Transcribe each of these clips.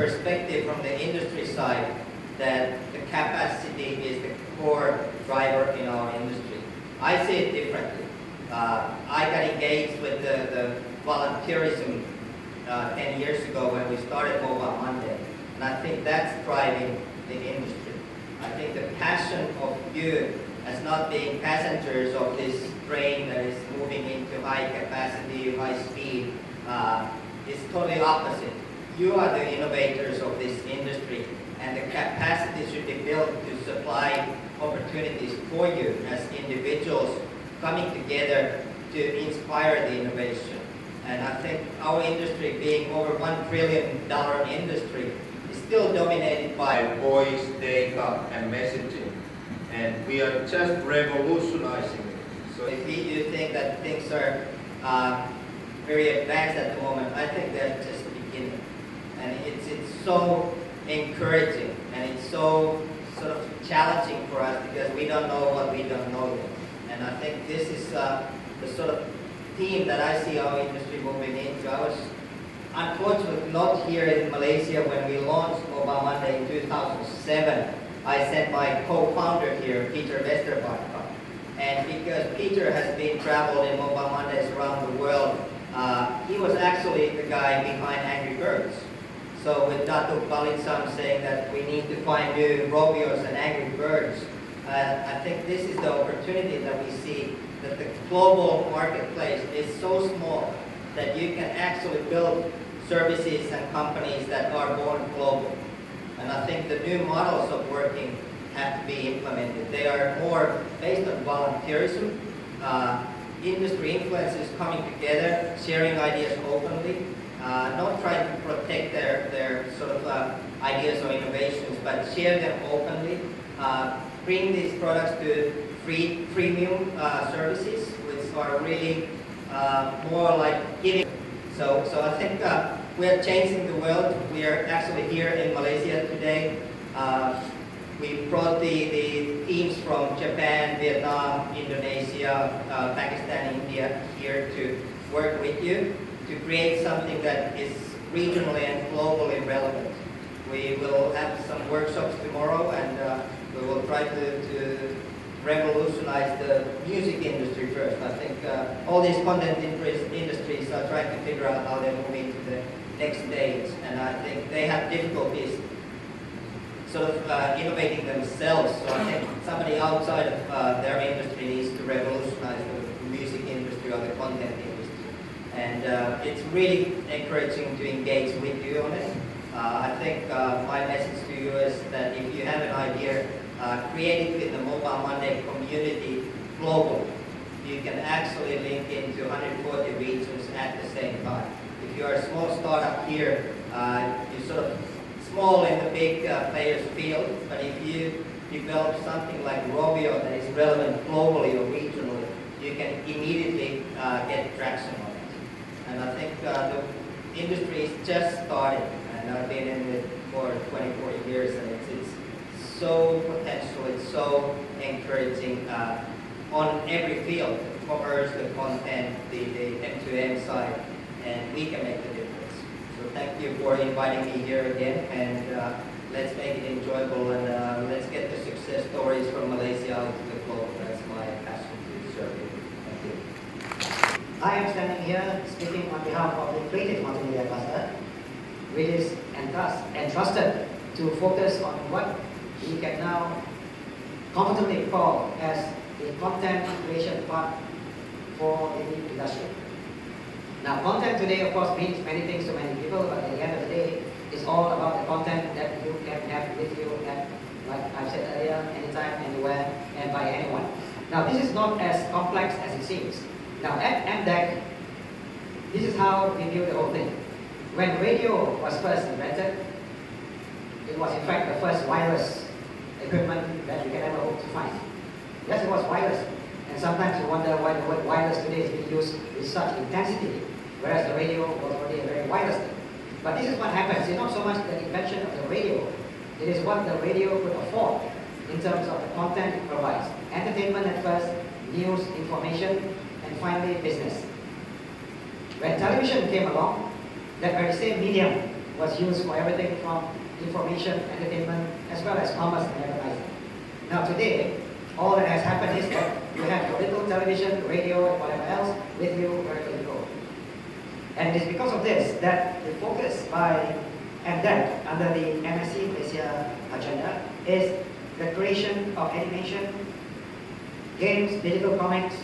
perspective from the industry side that the capacity is the core driver in our industry. I see it differently. I got engaged with the volunteerism 10 years ago when we started Mobile Monday, and I think that's driving the industry. I think the passion of you as not being passengers of this train that is moving into high capacity, high speed, is totally opposite. You are the innovators of this industry, and the capacity should be built to supply opportunities for you as individuals coming together to inspire the innovation. And I think our industry, being over $1 trillion industry, is still dominated by voice, data, and messaging. And we are just revolutionizing it. So if you think that things are very advanced at the moment, I think they're just beginning. And it's so encouraging, and it's so sort of challenging for us because we don't know what we don't know yet. And I think this is the sort of theme that I see our industry moving into. I was unfortunately not here in Malaysia when we launched Mobile Monday in 2007. I sent my co-founder here, Peter Westermark. And because Peter has been traveled in Mobile Mondays around the world, he was actually the guy behind Angry Birds. So with Datuk Badlisham saying that we need to find new Romeos and Angry Birds, I think this is the opportunity that we see, that the global marketplace is so small that you can actually build services and companies that are born global. And I think the new models of working have to be implemented. They are more based on volunteerism, industry influencers coming together, sharing ideas openly, not trying to protect their sort of ideas or innovations, but share them openly, bring these products to freemium services, which are really more like giving. So I think we are changing the world. We are actually here in Malaysia today. We brought the teams from Japan, Vietnam, Indonesia, Pakistan, India here to work with you to create something that is regionally and globally relevant. We will have some workshops tomorrow, and we will try to revolutionize the music industry first. I think all these content industries are trying to figure out how they're moving to the next stage, and I think they have difficulties sort of innovating themselves. So I think somebody outside of their industry needs to revolutionize the music industry or the content industry. And it's really encouraging to engage with you on it. I think my message to you is that if you have an idea, create it in the Mobile Monday community globally. You can actually link into 140 regions at the same time. If you're a small startup here, you're sort of small in the big players field, but if you develop something like Romeo that is relevant globally or regionally, you can immediately get traction on it. And I think the industry is just starting, and I've been in it for 24 years, and it's so potential, it's so encouraging on every field, the commerce, the content, the end-to-end side, and we can make the difference. So thank you for inviting me here again, and let's make it enjoyable, and let's get the success stories from Malaysia out to the globe. That's my passion to serve you. Thank you. I am standing here speaking on behalf of the Creative Multimedia Cluster, which is entrusted to focus on what we can now comfortably call as the content creation part for the industry. Now, content today, of course, means many things to many people, but at the end of the day, it's all about the content that you can have with you at, like I've said earlier, anytime, anywhere, and by anyone. Now, this is not as complex as it seems. Now, at MDeC, this is how we view the whole thing. When radio was first invented, it was in fact the first wireless equipment that you can ever hope to find. Yes, it was wireless. And sometimes you wonder why the word wireless today is being used with such intensity, whereas the radio was already a very wireless thing. But this is what happens. It's not so much the invention of the radio. It is what the radio could afford in terms of the content it provides. Entertainment at first, news, information, and finally business. When television came along, that very same medium was used for everything from information, entertainment, as well as commerce and advertising. Now today, all that has happened is that you have your little television, radio, and whatever else with you wherever you go. And it is because of this that the focus by MDeC under the MSc Malaysia agenda is the creation of animation, games, digital comics,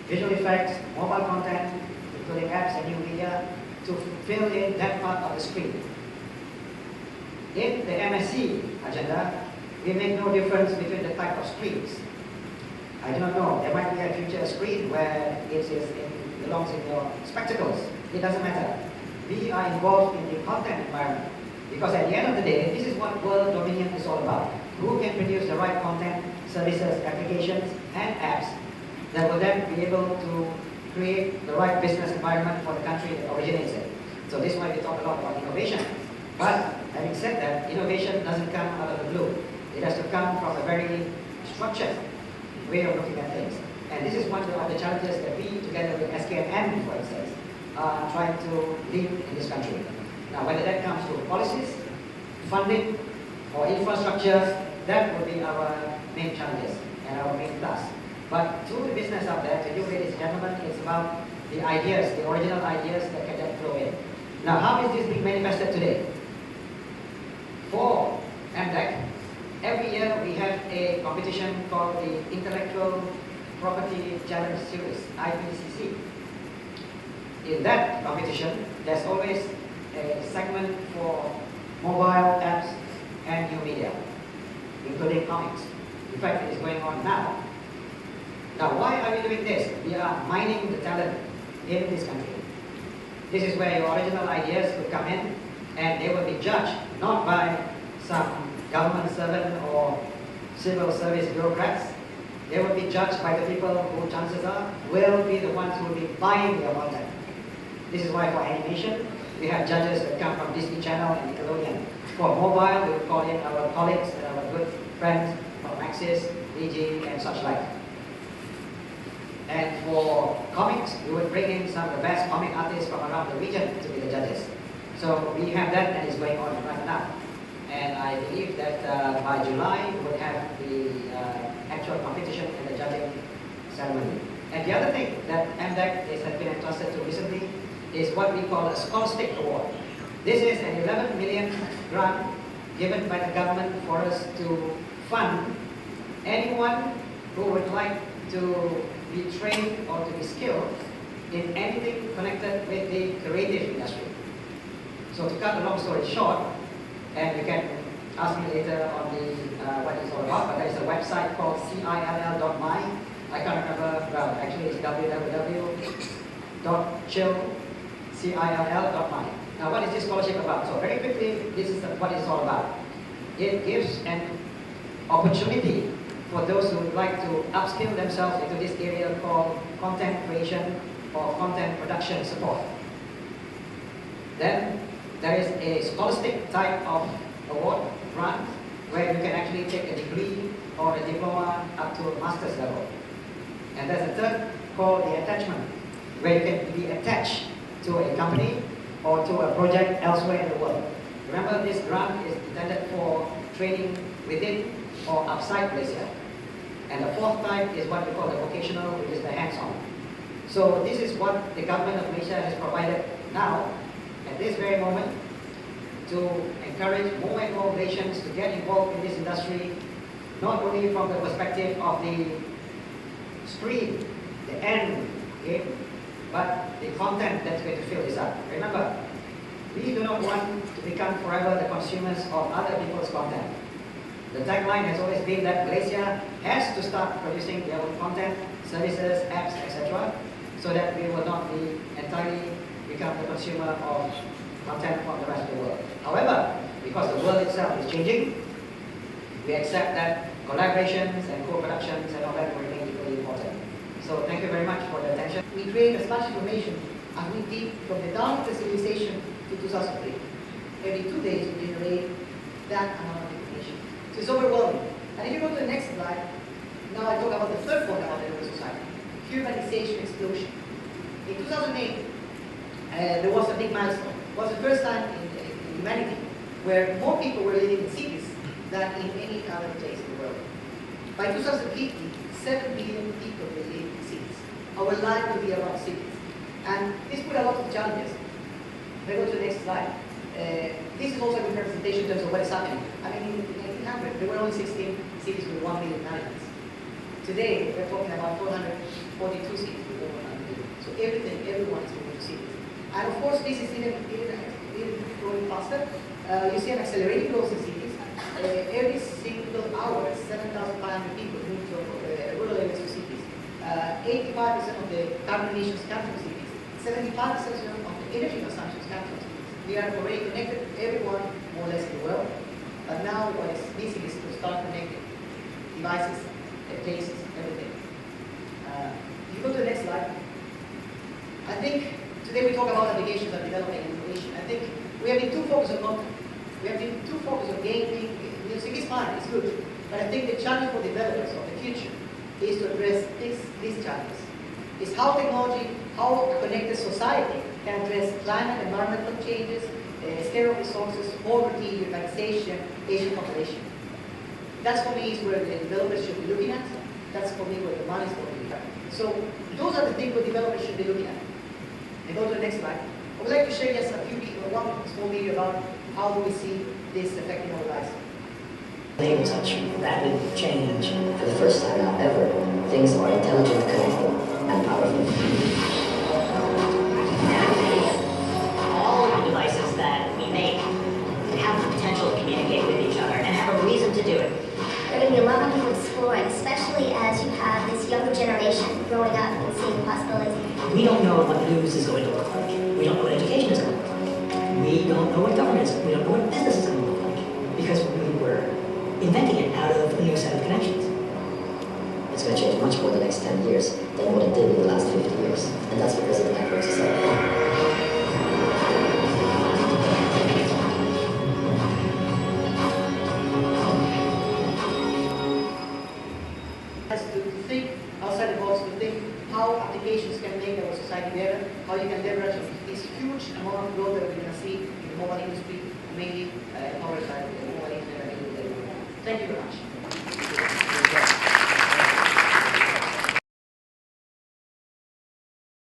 visual effects, mobile content, including apps and new media, to fill in that part of the screen. In the MSc agenda, we make no difference between the type of screens. I do not know, there might be a future screen where it belongs in your spectacles. It doesn't matter. We are involved in the content environment because at the end of the day, this is what world dominion is all about. Who can produce the right content, services, applications, and apps that will then be able to create the right business environment for the country that originates it. So this is why we talk a lot about innovation. But having said that, innovation doesn't come out of the blue. It has to come from a very structured way of looking at things. And this is one of the challenges that we, together with SKM, for instance, are trying to lead in this country. Now, whether that comes to policies, funding, or infrastructure, that will be our main challenges and our main task. But to the business out there, to you ladies and gentlemen, it's about the ideas, the original ideas that can then flow in. Now, how is this being manifested today? For MDeC, every year we have a competition called the Intellectual Property Challenge Series, IPCC. In that competition, there's always a segment for mobile apps and new media, including comics. In fact, it is going on now. Now, why are we doing this? We are mining the talent in this country. This is where your original ideas will come in, and they will be judged not by some government servant or civil service bureaucrats. They will be judged by the people who, chances are, will be the ones who will be buying your content. This is why for animation, we have judges that come from Disney Channel and Nickelodeon. For mobile, we will call in our colleagues and our good friends from Axis, DG, and such like. And for comics, we would bring in some of the best comic artists from around the region to be the judges. So we have that, and it's going on right now. And I believe that by July, we will have the actual competition and the judging ceremony. And the other thing that MDeC has been entrusted to recently is what we call a scholastic award. This is an 11 million grant given by the government for us to fund anyone who would like to be trained or to be skilled in anything connected with the creative industry. So to cut a long story short, and you can ask me later on the what it's all about, but there is a website called cill.my. I can't remember, well, actually it's www.cill.my. Now, what is this scholarship about? So very quickly, this is what it's all about. It gives an opportunity for those who would like to upskill themselves into this area called content creation or content production support. Then there is a scholastic type of award, grant, where you can actually take a degree or a diploma up to a master's level. And there's a third called the attachment, where you can be attached to a company or to a project elsewhere in the world. Remember, this grant is intended for training within or outside Malaysia. And the fourth type is what we call the vocational, which is the hands-on. So this is what the government of Malaysia has provided now, at this very moment, to encourage more and more Malaysians to get involved in this industry, not only from the perspective of the screen, the end game, but the content that's going to fill this up. Remember, we do not want to become forever the consumers of other people's content. The tagline has always been that Malaysia has to start producing their own content, services, apps, etc., so that we will not be entirely become the consumer of content from the rest of the world. However, because the world itself is changing, we accept that collaborations and co-productions and all that will remain equally important. So thank you very much for the attention. We create as much information as we did from the dawn of the civilization to 2003. Every 2 days we generate that amount of information. So it's overwhelming. And if you go to the next slide, now I talk about the third fundamental of the society, urbanization explosion. In 2008, there was a big milestone. It was the first time in humanity, where more people were living in cities than in any other place in the world. By 2050, 7 billion people will live in cities. Our life will be around cities. And this put a lot of challenges. Let's go to the next slide. This is also a good representation in terms of what is happening. I mean, in 1900, there were only 16 cities with 1 million inhabitants. Today, we're talking about 442 cities with over 1 million. So everyone is moving to cities. And of course, this is even growing faster. You see an accelerating growth in cities. Every single hour, 7,500 people move from rural areas to cities. 85% of the carbon emissions come from cities. 75% of the energy consumption comes from cities. We are already connected, everyone, more or less in the world. But now what is missing is to start connecting devices, places, everything. If you go to the next slide, I think today we talk about applications and developing innovation. I think we have been too focused on content. We have been too focused on gaming. Music is fine, it's good. But I think the challenge for developers of the future is to address these challenges. It's how technology, how a connected society can address climate, environmental changes, scarce resources, poverty, urbanization, Asian population. That's for me is where the developers should be looking at. That's for me where the money is going to be. So those are the things where developers should be looking at. And go to the next slide. I would like to share just a few one small video about how do we see this affecting our lives. Able to touch rapid change for the first time ever. Things are intelligent, connected, and powerful. All of the devices that we make have the potential to communicate with each other and have a reason to do it. There are going to be a lot of people exploring, especially as you have this younger generation growing up and seeing possibilities. We don't know what news is going to look like. We don't know what education is going to look like. We don't know what government is. We don't know what business is going to look like. Because we were inventing it out of a new set of connections. It's going to change much more in the next 10 years than what it did in the last 50 years. And that's because of the network society. To think outside the box, to think how applications can make our society better, how you can leverage this huge amount of growth that we're going to see in the mobile industry, mainly powered by the mobile internet. Thank you very much.